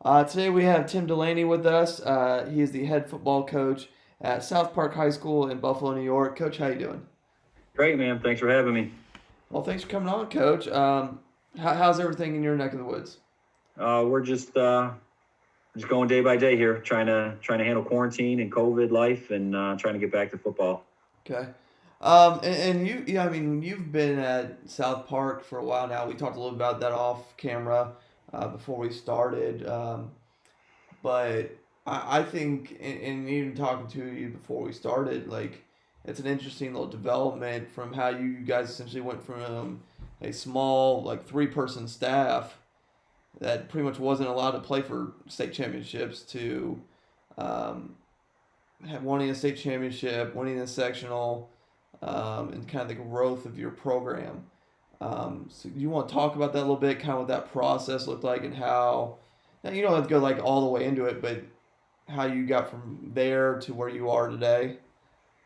Today we have Tim Delaney with us. He is the head football coach at South Park High School in Buffalo, New York. Coach, how you doing? Great, man. Thanks for having me. Well, thanks for coming on, Coach. How's everything in your neck of the woods? We're just going day by day here, trying to handle quarantine and COVID life, and trying to get back to football. Okay. And you, yeah, I mean, you've been at South Park for a while now. We talked a little about that off camera before we started. But I think, and even talking to you before we started, like it's an interesting little development from how you guys essentially went from a small, like three-person staff that pretty much wasn't allowed to play for state championships to um, winning a state championship, winning a sectional, and kind of the growth of your program. So you want to talk about that a little bit, kind of what that process looked like, and how you don't have to go like all the way into it, but how you got from there to where you are today.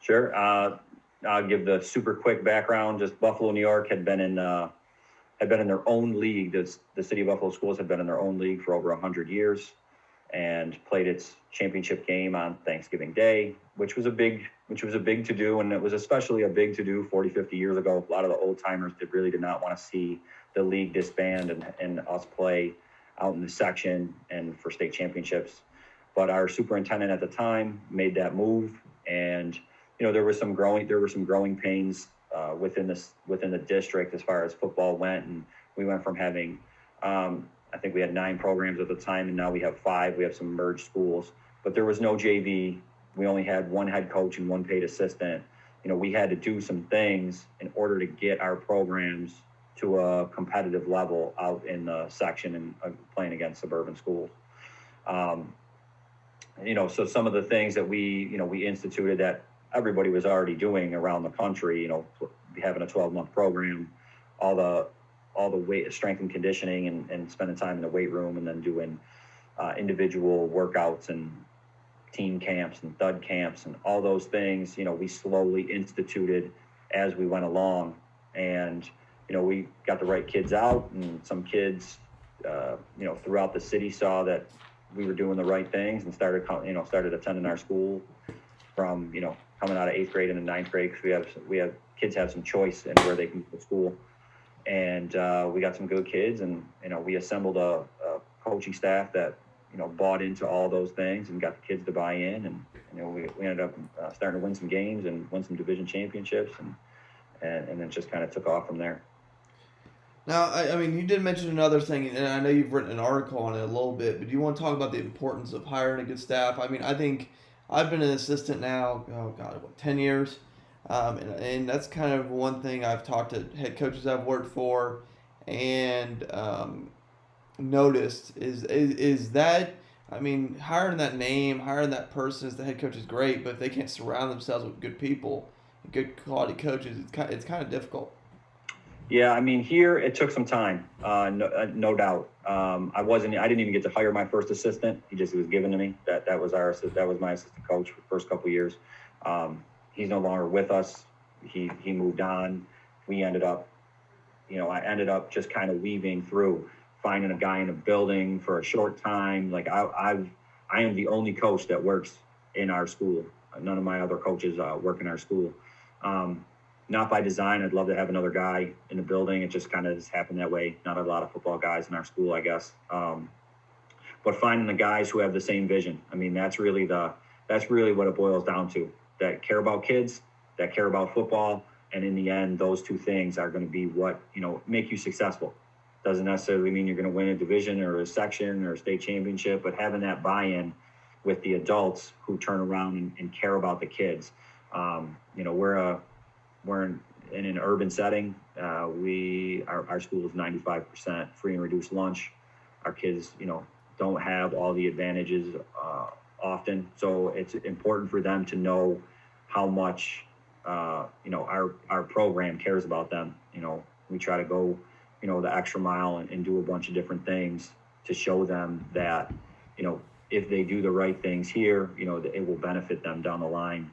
Sure. I'll give the super quick background. Just Buffalo, New York had been in their own league. The city of Buffalo schools had been in their own league for over 100 years, and played its championship game on Thanksgiving Day, which was a big to do, and it was especially a big to do 40, 50 years ago. A lot of the old timers did not want to see the league disband and us play out in the section and for state championships. But our superintendent at the time made that move, and there were some growing pains within the district as far as football went, and we went from having I think we had 9 programs at the time, and now we have 5. We have some merged schools, but there was no JV. We only had one head coach and one paid assistant. We had to do some things in order to get our programs to a competitive level out in the section and playing against suburban schools. Um, so some of the things that we instituted that everybody was already doing around the country, having a 12-month program, all the weight strength and conditioning, and spending time in the weight room, and then doing individual workouts and team camps and thud camps and all those things. We slowly instituted as we went along, and we got the right kids out, and some kids throughout the city saw that we were doing the right things and started attending our school from coming out of 8th grade into 9th grade, because we have kids have some choice in where they can go to school. And we got some good kids, and we assembled a coaching staff that bought into all those things and got the kids to buy in, and we ended up starting to win some games and win some division championships, and then just kind of took off from there. Now, I mean, you did mention another thing, and I know you've written an article on it a little bit, but do you want to talk about the importance of hiring a good staff? I mean, I think I've been an assistant now, oh God, what, 10 years? And that's kind of one thing I've talked to head coaches I've worked for and noticed is that, I mean, hiring that name, hiring that person as the head coach is great, but if they can't surround themselves with good people, good quality coaches, it's kind of difficult. Yeah, I mean, here it took some time, no doubt. I didn't even get to hire my first assistant. He was given to me. That was my assistant coach for the first couple of years. He's no longer with us. He moved on. We ended up, I ended up just kind of weaving through, finding a guy in a building for a short time. Like I am the only coach that works in our school. None of my other coaches work in our school. Um, Not by design. I'd love to have another guy in the building. It just kind of has happened that way. Not a lot of football guys in our school, I guess. But finding the guys who have the same vision. I mean, that's really what it boils down to. That care about kids, that care about football, and in the end, those two things are going to be what make you successful. Doesn't necessarily mean you're going to win a division or a section or a state championship, but having that buy-in with the adults who turn around and care about the kids. We're in an urban setting. Our school is 95% free and reduced lunch. Our kids, don't have all the advantages often, so it's important for them to know how much our program cares about them. We try to go the extra mile and do a bunch of different things to show them that if they do the right things here, that it will benefit them down the line,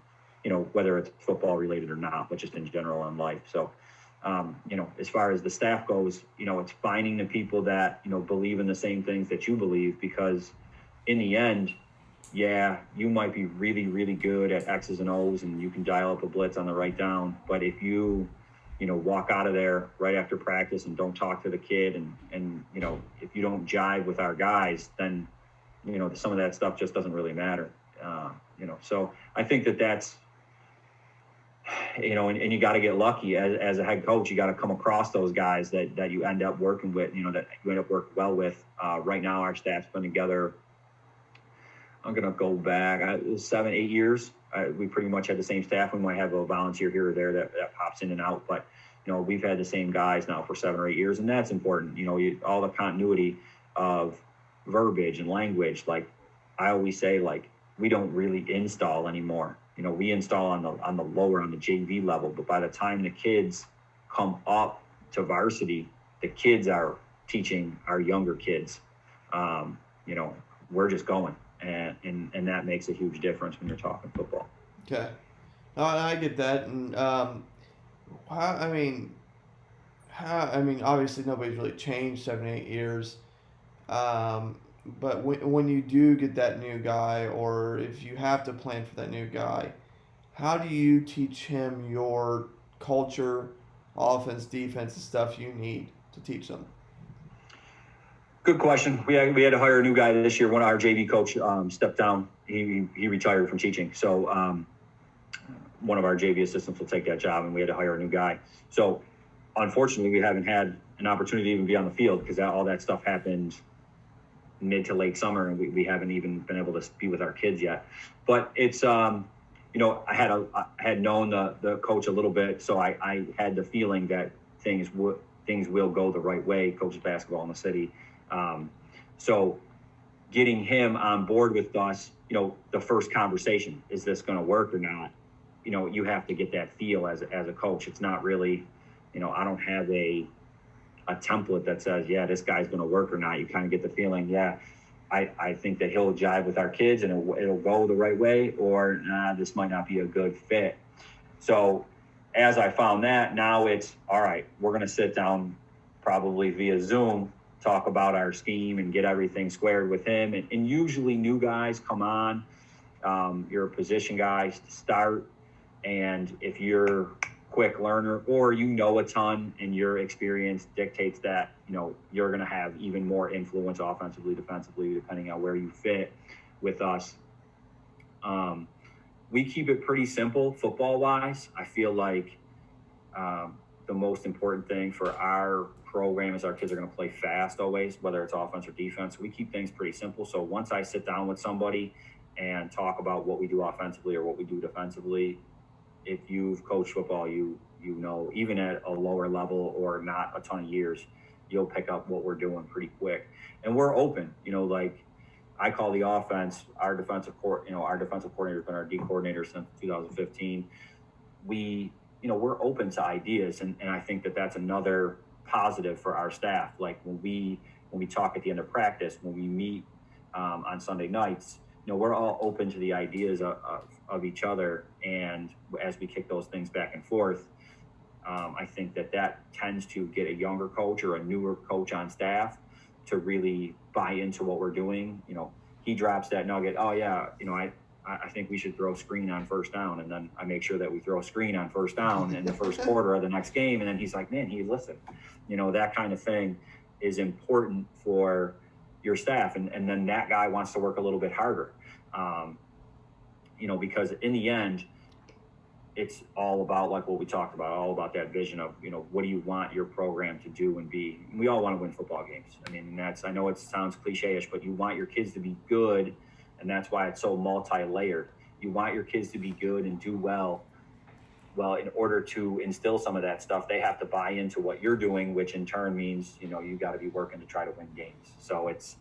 whether it's football related or not, but just in general in life. So As far as the staff goes, it's finding the people that, believe in the same things that you believe, because in the end, yeah, you might be really, really good at X's and O's and you can dial up a blitz on the right down. But if you, walk out of there right after practice and don't talk to the kid and if you don't jive with our guys, then, some of that stuff just doesn't really matter. So I think that's, and you got to get lucky as a head coach. You got to come across those guys that you end up working with, that you end up working well with. Right now, our staff's been together. I'm going to go back 7-8 years. We pretty much had the same staff. We might have a volunteer here or there that pops in and out, but we've had the same guys now for 7 or 8 years, and that's important. All the continuity of verbiage and language. Like I always say, like we don't really install anymore. We install on the lower, on the JV level, but by the time the kids come up to varsity, the kids are teaching our younger kids. We're just going, and that makes a huge difference when you're talking football. Okay, I get that, and obviously nobody's really changed 7-8 years. But when you do get that new guy, or if you have to plan for that new guy, how do you teach him your culture, offense, defense, and stuff you need to teach them? Good question. We had to hire a new guy this year. One of our JV coach stepped down. He retired from teaching. So one of our JV assistants will take that job, and we had to hire a new guy. So unfortunately, we haven't had an opportunity to even be on the field because all that stuff happened mid to late summer, and we haven't even been able to be with our kids yet. But it's I had known the coach a little bit, so I had the feeling that things will go the right way. Coaches basketball in the city, so getting him on board with us, the first conversation, is this going to work or not? You have to get that feel as a coach. It's not really, I don't have a template that says, yeah, this guy's going to work or not. You kind of get the feeling, yeah, I think that he'll jive with our kids and it'll go the right way, or this might not be a good fit. So as I found that, now it's, all right, we're going to sit down probably via Zoom, talk about our scheme and get everything squared with him. And usually new guys come on, you're a position guy to start. And if you're quick learner, or a ton and your experience dictates that you're going to have even more influence offensively, defensively, depending on where you fit with us. We keep it pretty simple football wise. I feel like the most important thing for our program is our kids are going to play fast always, whether it's offense or defense. We keep things pretty simple. So once I sit down with somebody and talk about what we do offensively or what we do defensively, if you've coached football, even at a lower level or not a ton of years, you'll pick up what we're doing pretty quick. And we're open, like I call the offense, our defensive coordinator has been our D coordinator since 2015. We're open to ideas. And I think that's another positive for our staff. Like when we talk at the end of practice, when we meet on Sunday nights, we're all open to the ideas of each other. And as we kick those things back and forth, I think that tends to get a younger coach or a newer coach on staff to really buy into what we're doing. He drops that nugget. Oh yeah. I think we should throw screen on first down. And then I make sure that we throw screen on first down in the first quarter of the next game. And then he's like, man, he listened. That kind of thing is important for your staff. And then that guy wants to work a little bit harder. Because in the end, it's all about, like what we talked about, all about that vision of, what do you want your program to do and be? We all want to win football games. I know it sounds cliche-ish, but you want your kids to be good, and that's why it's so multi-layered. You want your kids to be good and do well. Well, in order to instill some of that stuff, they have to buy into what you're doing, which in turn means, you got to be working to try to win games. So it's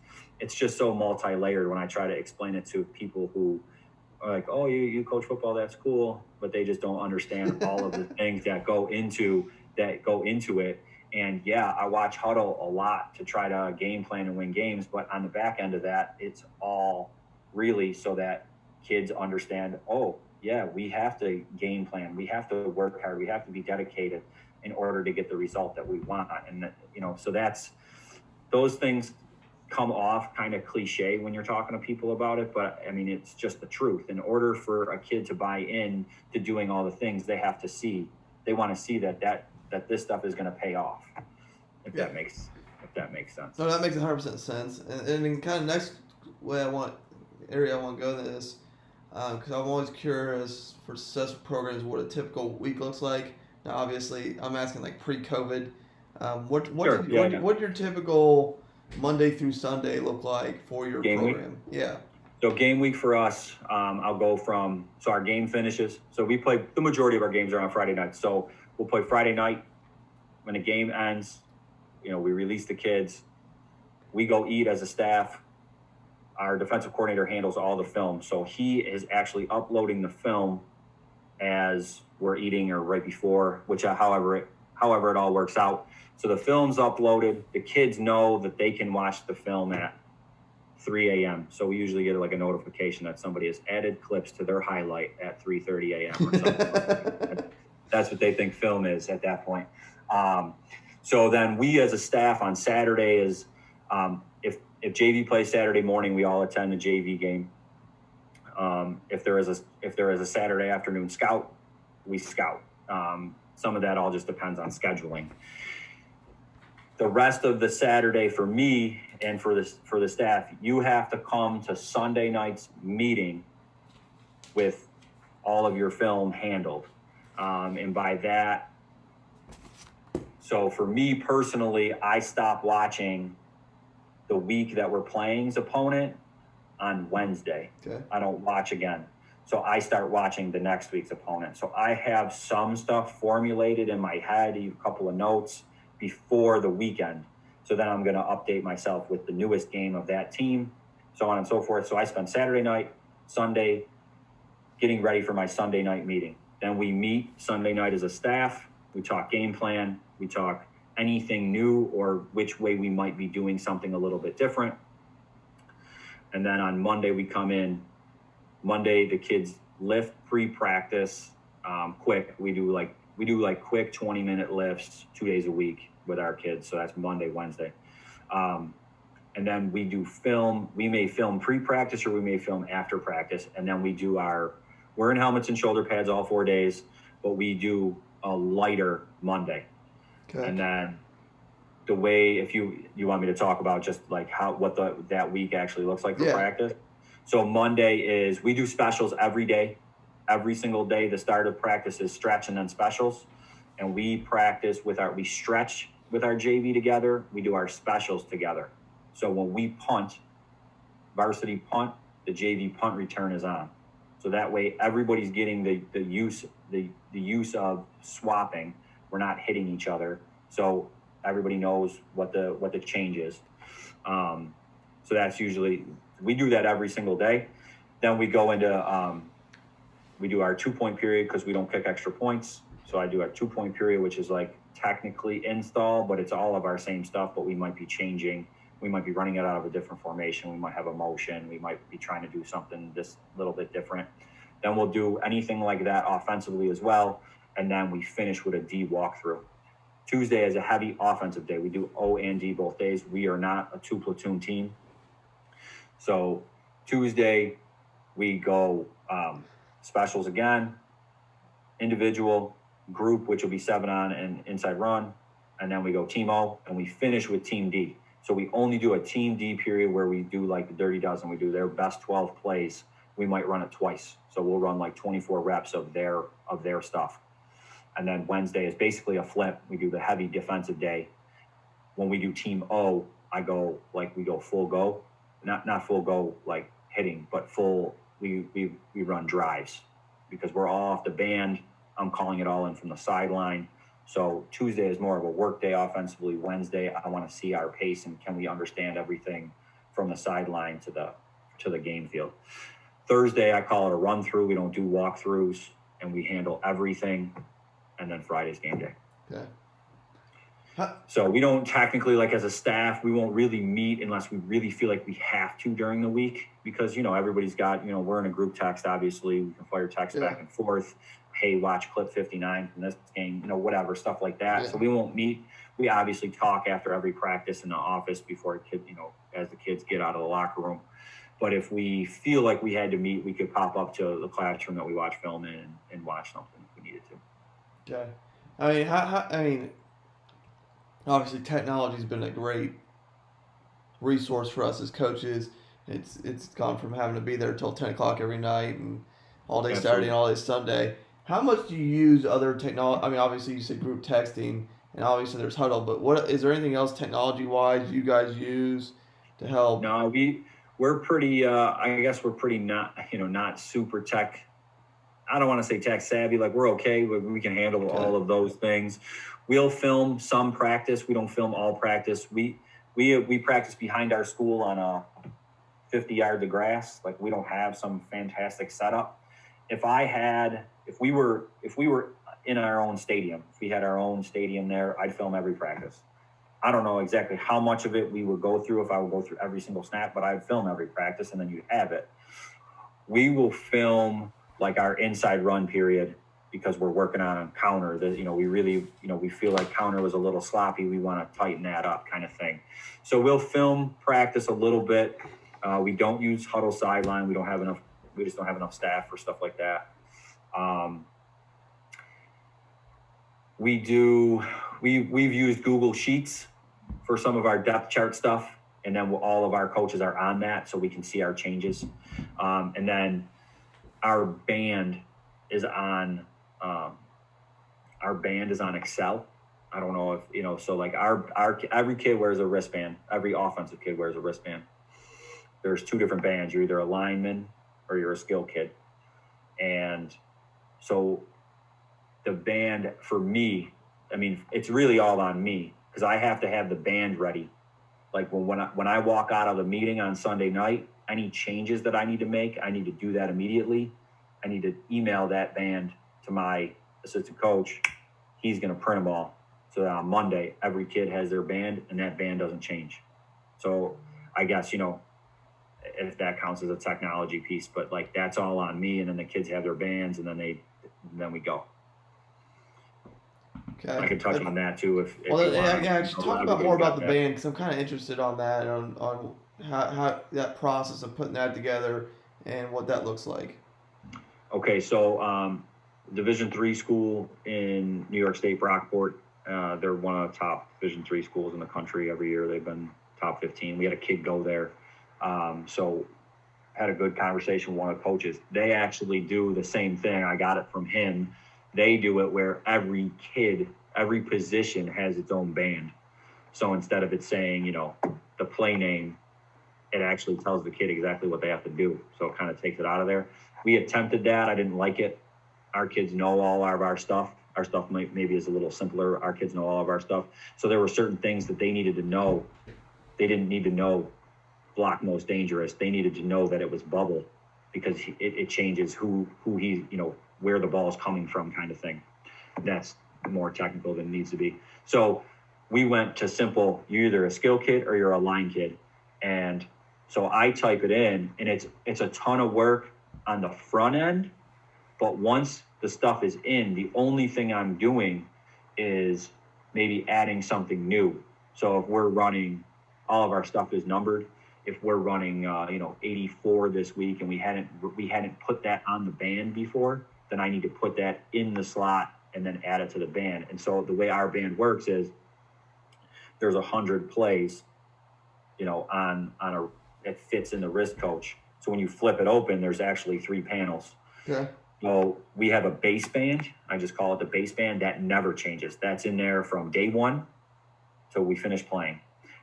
just so multi-layered when I try to explain it to people who are like, oh, you coach football, that's cool, but they just don't understand all of the things that go into it. And yeah, I watch Huddle a lot to try to game plan and win games, but on the back end of that, it's all really so that kids understand, oh, yeah, we have to game plan. We have to work hard. We have to be dedicated. in order to get the result that we want. And so those things come off kind of cliche when you're talking to people about it, but I mean, it's just the truth. In order for a kid to buy in to doing all the things, they want to see that this stuff is going to pay off. If that makes sense. No, that makes 100% sense. And then kind of next area I want to go to this, because I'm always curious for successful programs what a typical week looks like. Now, obviously, I'm asking like pre-COVID. What did your typical Monday through Sunday look like for your game program? Week? Yeah. So game week for us, I'll go from, so our game finishes. So we play, the majority of our games are on Friday night. So we'll play Friday night. When the game ends, we release the kids. We go eat as a staff. Our defensive coordinator handles all the film. So he is actually uploading the film as we're eating or right before, which however it all works out. So the film's uploaded. The kids know that they can watch the film at 3 a.m. So we usually get like a notification that somebody has added clips to their highlight at 3:30 a.m. or something. That's what they think film is at that point. So then we as a staff on Saturday is, if JV plays Saturday morning, we all attend the JV game. If there is a Saturday afternoon scout, we scout. Some of that all just depends on scheduling. The rest of the Saturday for me and for the staff, you have to come to Sunday night's meeting with all of your film handled. And by that, so for me personally, I stop watching the week that we're playing's opponent on Wednesday. Okay. I don't watch again. So I start watching the next week's opponent. So I have some stuff formulated in my head, a couple of notes before the weekend. So then I'm going to update myself with the newest game of that team, so on and so forth. So I spend Saturday night, Sunday, getting ready for my Sunday night meeting. Then we meet Sunday night as a staff. We talk game plan. We talk anything new or which way we might be doing something a little bit different. And then on Monday, we come in. Monday, the kids lift pre-practice quick. We do like quick 20-minute lifts 2 days a week with our kids. So that's Monday, Wednesday. And then we do film. We may film pre-practice or we may film after practice. And then we're in helmets and shoulder pads all 4 days, but we do a lighter Monday. Okay. And then the way, if you want me to talk about just like that week actually looks like for practice. So Monday is, we do specials every day, every single day. The start of practice is stretch and then specials. And we stretch with our JV together. We do our specials together. So when we punt, varsity punt, the JV punt return is on. So that way everybody's getting the use of swapping. We're not hitting each other. So everybody knows what the change is. So that's usually, we do that every single day. Then we go into, we do our 2-point period because we don't kick extra points. So I do our 2-point period, which is like technically install, but it's all of our same stuff, but we might be changing. We might be running it out of a different formation. We might have a motion. We might be trying to do something this little bit different. Then we'll do anything like that offensively as well. And then we finish with a D walkthrough. Tuesday is a heavy offensive day. We do O and D both days. We are not a 2-platoon team. So Tuesday, we go specials again, individual, group, which will be 7 on and inside run. And then we go team O, and we finish with team D. So we only do a team D period where we do like the Dirty Dozen. We do their best 12 plays. We might run it twice. So we'll run like 24 reps of their stuff. And then Wednesday is basically a flip. We do the heavy defensive day. When we do team O, we go full go. Not full go like hitting, but full, we run drives because we're all off the band. I'm calling it all in from the sideline. So Tuesday is more of a work day offensively. Wednesday, I want to see our pace and can we understand everything from the sideline to the game field. Thursday, I call it a run through. We don't do walkthroughs and we handle everything. And then Friday's game day. Okay. So we don't technically, like as a staff, we won't really meet unless we really feel like we have to during the week because, everybody's got, we're in a group text, obviously. We can fire text back and forth. hey, watch clip 59 from this game, whatever, stuff like that. Yeah. So we won't meet. We obviously talk after every practice in the office before as the kids get out of the locker room. But if we feel like we had to meet, we could pop up to the classroom that we watch film in and watch something if we needed to. Okay. I mean, obviously technology's been a great resource for us as coaches. It's gone from having to be there till 10 o'clock every night and all day Saturday and all day Sunday. How much do you use other technology? I mean, obviously you said group texting, and obviously there's Huddle, but what is there anything else technology wise you guys use to help? No, we're pretty. I guess we're pretty not super tech. I don't want to say tech savvy. Like we're okay. We can handle all of those things. We'll film some practice. We don't film all practice. We practice behind our school on a 50 yards of grass. Like we don't have some fantastic setup. If we were in our own stadium, if we had our own stadium there, I'd film every practice. I don't know exactly how much of it we would go through if I would go through every single snap, but I'd film every practice and then you'd have it. We will film like our inside run period because we're working on a counter that, we really, we feel like counter was a little sloppy. We want to tighten that up kind of thing. So we'll film practice a little bit. We don't use Huddle sideline. We just don't have enough staff for stuff like that. We've used Google Sheets for some of our depth chart stuff. And then all of our coaches are on that so we can see our changes. And then our band is on Excel. I don't know if, so like every kid wears a wristband. Every offensive kid wears a wristband. There's two different bands. You're either a lineman or you're a skill kid. And so the band for me, I mean, it's really all on me because I have to have the band ready. Like when I walk out of the meeting on Sunday night, any changes that I need to make, I need to do that immediately. I need to email that band to my assistant coach. He's going to print them all. So that on Monday, every kid has their band and that band doesn't change. So I guess, if that counts as a technology piece, but like that's all on me. And then the kids have their bands and then we go. Okay. I can touch on that too if just talk about more about the band because I'm kind of interested on that, on how that process of putting that together and what that looks like. Okay, so Division III school in New York State, Brockport. They're one of the top Division III schools in the country every year. They've been top 15. We had a kid go there, so had a good conversation with one of the coaches. They actually do the same thing. I got it from him. They do it where every kid, every position has its own band. So instead of it saying, the play name, it actually tells the kid exactly what they have to do. So it kind of takes it out of there. We attempted that. I didn't like it. Our kids know all of our stuff. Our stuff maybe is a little simpler. Our kids know all of our stuff. So there were certain things that they needed to know. They didn't need to know block most dangerous. They needed to know that it was bubble because it changes who he, where the ball is coming from kind of thing. That's more technical than it needs to be. So we went to simple, you're either a skill kid or you're a line kid. And so I type it in and it's a ton of work on the front end, but once the stuff is in, the only thing I'm doing is maybe adding something new. So if we're running, all of our stuff is numbered. If we're running, 84 this week and we hadn't put that on the band before, then I need to put that in the slot and then add it to the band. And so the way our band works is there's 100 plays, it fits in the wrist coach. So when you flip it open, there's actually 3 panels. Okay. So we have a base band. I just call it the base band. That never changes. That's in there from day one till we finish playing.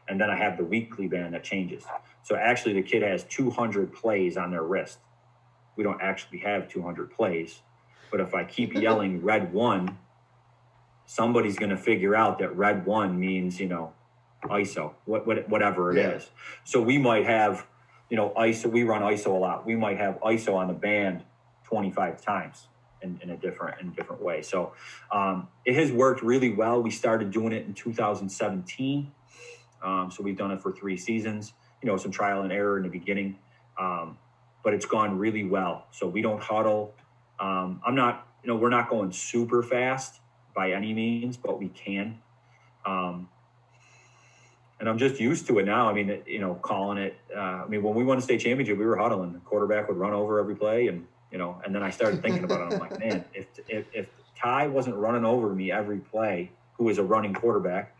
And then I have the weekly band that changes. So actually the kid has 200 plays on their wrist. We don't actually have 200 plays. But if I keep yelling red 1, somebody's going to figure out that red 1 means, ISO, whatever it is. So we might have, ISO, we run ISO a lot. We might have ISO on the band 25 times in a different way. So it has worked really well. We started doing it in 2017. So we've done it for 3 seasons, some trial and error in the beginning. But it's gone really well. So we don't huddle. I'm not we're not going super fast by any means, but we can. Um, and I'm just used to it now. I mean, calling it. I mean, when we won the state championship, we were huddling. The quarterback would run over every play, and and then I started thinking about it. I'm like, man, if Ty wasn't running over me every play, who is a running quarterback,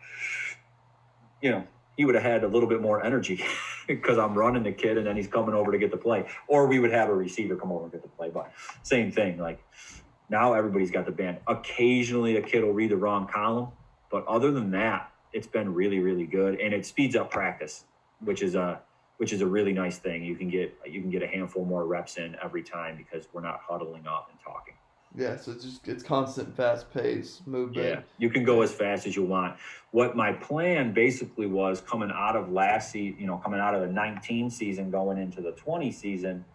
he would have had a little bit more energy because I'm running the kid and then he's coming over to get the play. Or we would have a receiver come over and get the play. But same thing. Like now everybody's got the band. Occasionally a kid will read the wrong column. But other than that, it's been really, really good. And it speeds up practice, which is a really nice thing. You can get a handful more reps in every time because we're not huddling up and talking. Yeah, so it's constant, fast-paced movement. Yeah, you can go as fast as you want. What my plan basically was coming out of last season, coming out of the 19 season, going into the 20 season,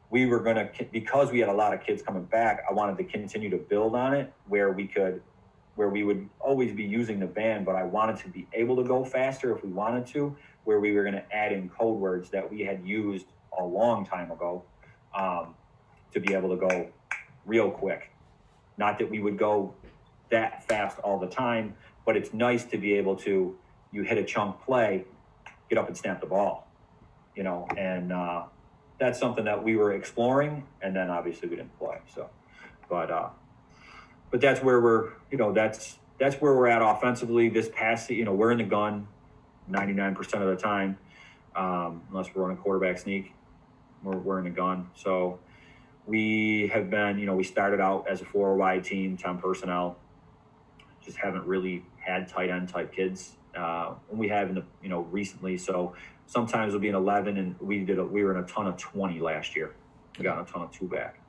we were going to, because we had a lot of kids coming back, I wanted to continue to build on it where we would always be using the band, but I wanted to be able to go faster if we wanted to, where we were going to add in code words that we had used a long time ago to be able to go real quick. Not that we would go that fast all the time, but it's nice to be able to, you hit a chunk play, get up and snap the ball, and that's something that we were exploring, and then obviously we didn't play. So, but that's where we're, that's where we're at offensively. This past, we're in the gun 99% of the time, unless we're on a quarterback sneak, we're in the gun. So we have been, we started out as a 4 wide team, 10 personnel, just haven't really had tight end type kids. We have in the, recently. So sometimes we'll be in 11, and we were in a ton of 20 last year. We got a ton of 2 back.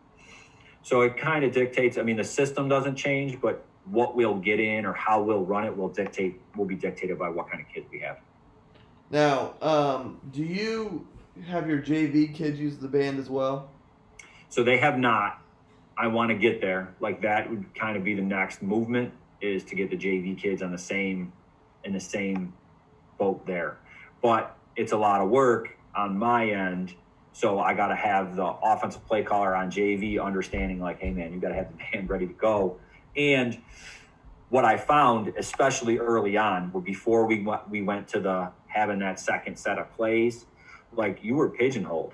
So it kind of dictates, I mean, the system doesn't change, but what we'll get in or how we'll run it will be dictated by what kind of kids we have. Now, do you have your JV kids use the band as well? So they have not. I want to get there. Like that would kind of be the next movement, is to get the JV kids in the same boat there. But it's a lot of work on my end. So I got to have the offensive play caller on JV understanding like, hey man, you got to have the band ready to go. And what I found, especially early on, before we went to having that second set of plays, like you were pigeonholed.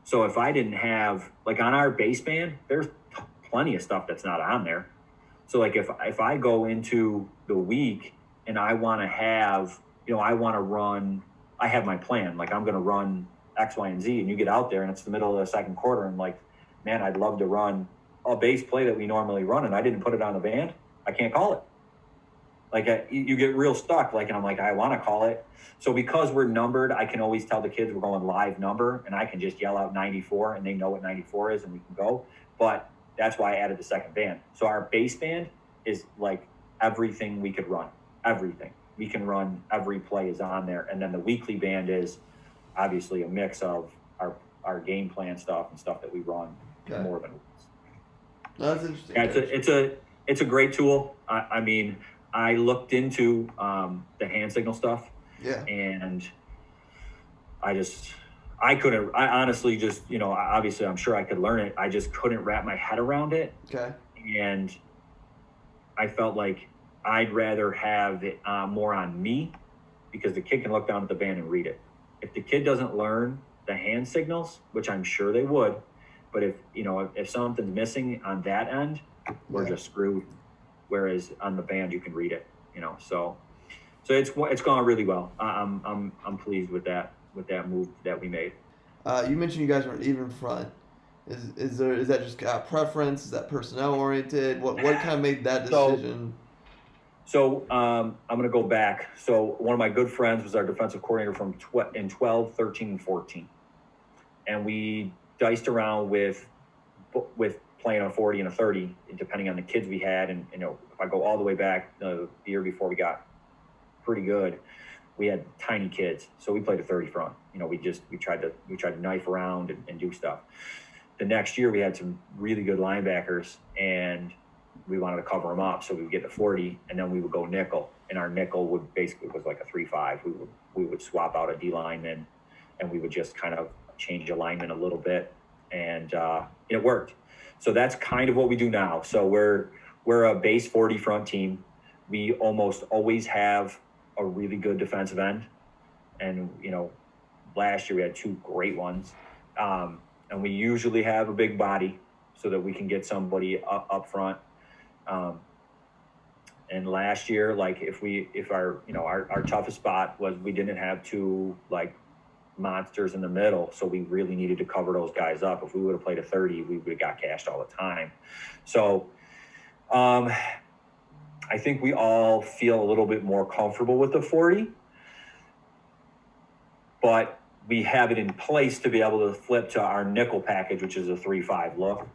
So if I didn't have, like on our bass band, there's plenty of stuff that's not on there. So like if I go into the week and I want to have, I want to run, I have my plan, like I'm going to run X, Y, and Z, and you get out there and it's the middle of the second quarter and like, man, I'd love to run a bass play that we normally run and I didn't put it on the band, I can't call it. Like you get real stuck, like, and I'm like, I want to call it. So because we're numbered, I can always tell the kids we're going live number, and I can just yell out 94, and they know what 94 is, and we can go. But that's why I added the second band. So our bass band is like everything we could run, everything. We can run, every play is on there. And then the weekly band is obviously a mix of our game plan stuff and stuff that we run more than once. That's interesting. Yeah, it's a great tool. I mean, I looked into the hand signal stuff. Yeah. And I honestly just, obviously I'm sure I could learn it. I just couldn't wrap my head around it. Okay. And I felt like I'd rather have it more on me, because the kid can look down at the band and read it. If the kid doesn't learn the hand signals, which I'm sure they would, but if something's missing on that end, we're just screwed. Whereas on the band, you can read it, so it's gone really well. I'm pleased with that move that we made. You mentioned you guys were an even front. Is that just preference? Is that personnel oriented? What kind of made that decision? So I'm going to go back. So one of my good friends was our defensive coordinator in 12, 13, and 14, and we diced around with playing a 40 and a 30, depending on the kids we had. And if I go all the way back, the year before we got pretty good, we had tiny kids, so we played a 30 front. We tried to knife around and do stuff. The next year we had some really good linebackers, and we wanted to cover them up, so we would get the 40, and then we would go nickel, and our nickel was like a 3-5. We would swap out a D lineman, and we would just kind of change alignment a little bit. and it worked. So that's kind of what we do now. So we're a base 40 front team. We almost always have a really good defensive end, and last year we had two great ones, and we usually have a big body so that we can get somebody up front. And last year, like if our toughest spot was we didn't have two like monsters in the middle, so we really needed to cover those guys up. If we would have played a 30, we would have got cashed all the time. So I think we all feel a little bit more comfortable with the 40, but we have it in place to be able to flip to our nickel package, which is a 3-5 look.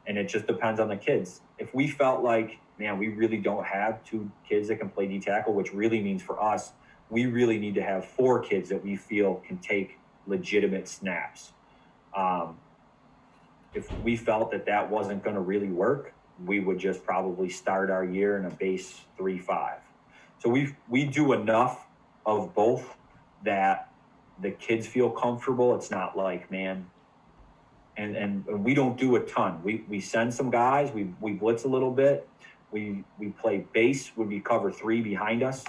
And it just depends on the kids. If we felt like, man, we really don't have two kids that can play D tackle, which really means for us, we really need to have 4 kids that we feel can take legitimate snaps. If we felt that wasn't going to really work, we would just probably start our year in a base 3-5. So we do enough of both that the kids feel comfortable. It's not like, man, and we don't do a ton. We send some guys, we blitz a little bit. We play base when we cover 3 behind us,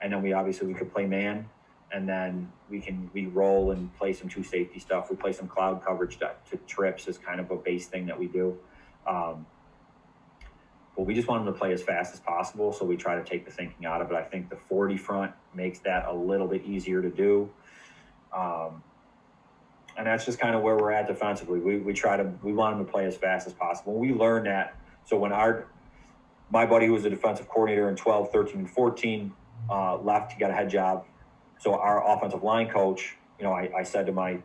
and then we could play man, and then we roll and play some 2 safety stuff. We play some cloud coverage to trips as kind of a base thing that we do. But we just want them to play as fast as possible, so we try to take the thinking out of it. I think the 40 front makes that a little bit easier to do. And that's just kind of where we're at defensively. We want them to play as fast as possible. We learned that. So when my buddy who was a defensive coordinator in 12, 13, and 14 left, he got a head job. So our offensive line coach, I said to my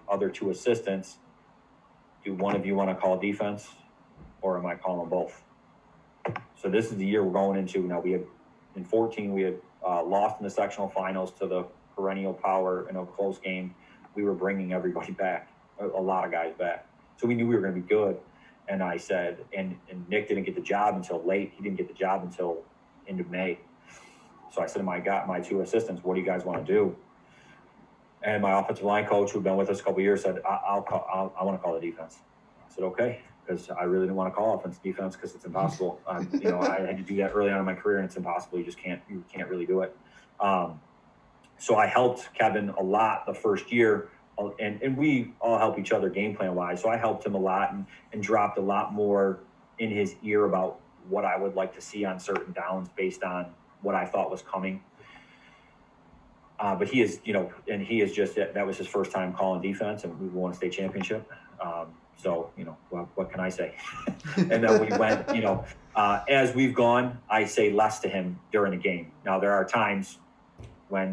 other 2 assistants, do one of you want to call defense, or am I calling them both? So this is the year we're going into. Now in 14, we had lost in the sectional finals to the perennial power in a close game. We were bringing everybody back, a lot of guys back. So we knew we were going to be good. And I said, and Nick didn't get the job until late. He didn't get the job until end of May. So I said to my 2 assistants, what do you guys want to do? And my offensive line coach, who'd been with us a couple of years, said, I want to call the defense. I said, okay, because I really didn't want to call offense defense because it's impossible. I had to do that early on in my career, and it's impossible. You can't really do it. So I helped Kevin a lot the first year, and we all help each other game plan wise. So I helped him a lot and dropped a lot more in his ear about what I would like to see on certain downs based on what I thought was coming. But he is just, that was his first time calling defense, and we won a state championship. So, what can I say? And then we went, as we've gone, I say less to him during the game. Now, there are times when,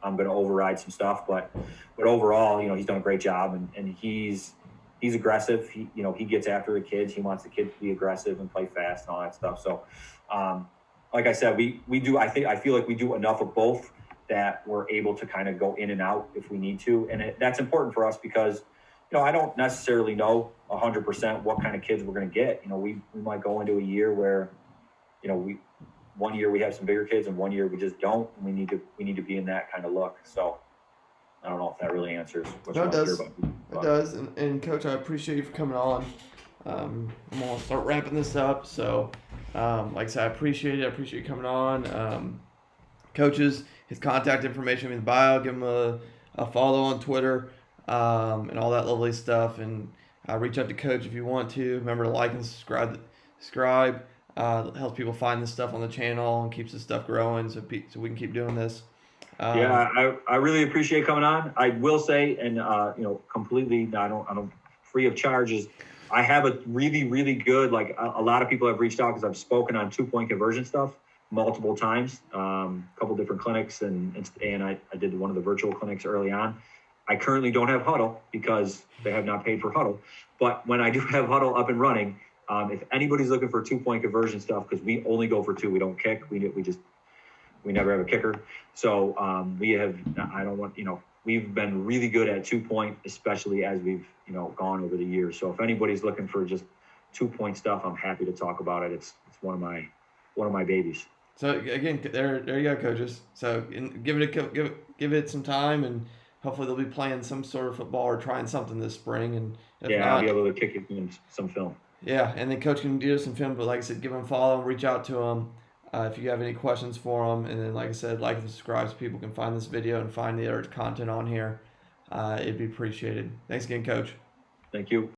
I'm going to override some stuff, but overall, he's done a great job, and he's aggressive. He gets after the kids. He wants the kids to be aggressive and play fast and all that stuff. So, like I said, we do, I feel like we do enough of both that we're able to kind of go in and out if we need to. And that's important for us because, I don't necessarily know 100% what kind of kids we're going to get. We might go into a year where, one year we have some bigger kids and one year we just don't. And we need to be in that kind of look. So I don't know if that really answers what you want to hear about. It does. And Coach, I appreciate you for coming on. I'm going to start wrapping this up. So, like I said, I appreciate it. I appreciate you coming on. Coaches, his contact information in the bio. Give him a follow on Twitter. And all that lovely stuff, and reach out to Coach if you want to. Remember to like and subscribe. Helps people find this stuff on the channel and keeps this stuff growing, so we can keep doing this. I really appreciate coming on. I will say, and completely, I don't free of charges. I have a really, really good, like a lot of people have reached out because I've spoken on 2-point conversion stuff multiple times, a couple different clinics, and I did one of the virtual clinics early on. I currently don't have Huddle because they have not paid for Huddle. But when I do have Huddle up and running, if anybody's looking for 2-point conversion stuff, because we only go for 2, we don't kick. We never have a kicker. So we've been really good at 2-point, especially as we've, gone over the years. So if anybody's looking for just 2-point stuff, I'm happy to talk about it. It's one of my babies. So again, there you go, coaches. So give it some time, and hopefully they'll be playing some sort of football or trying something this spring. And if Yeah, I'll not, be able to kick you some film. yeah, and then coach can do some film. But like I said, give them a follow, reach out to them if you have any questions for them. And then, like I said, like and subscribe so people can find this video and find the other content on here. It'd be appreciated. Thanks again, Coach. Thank you.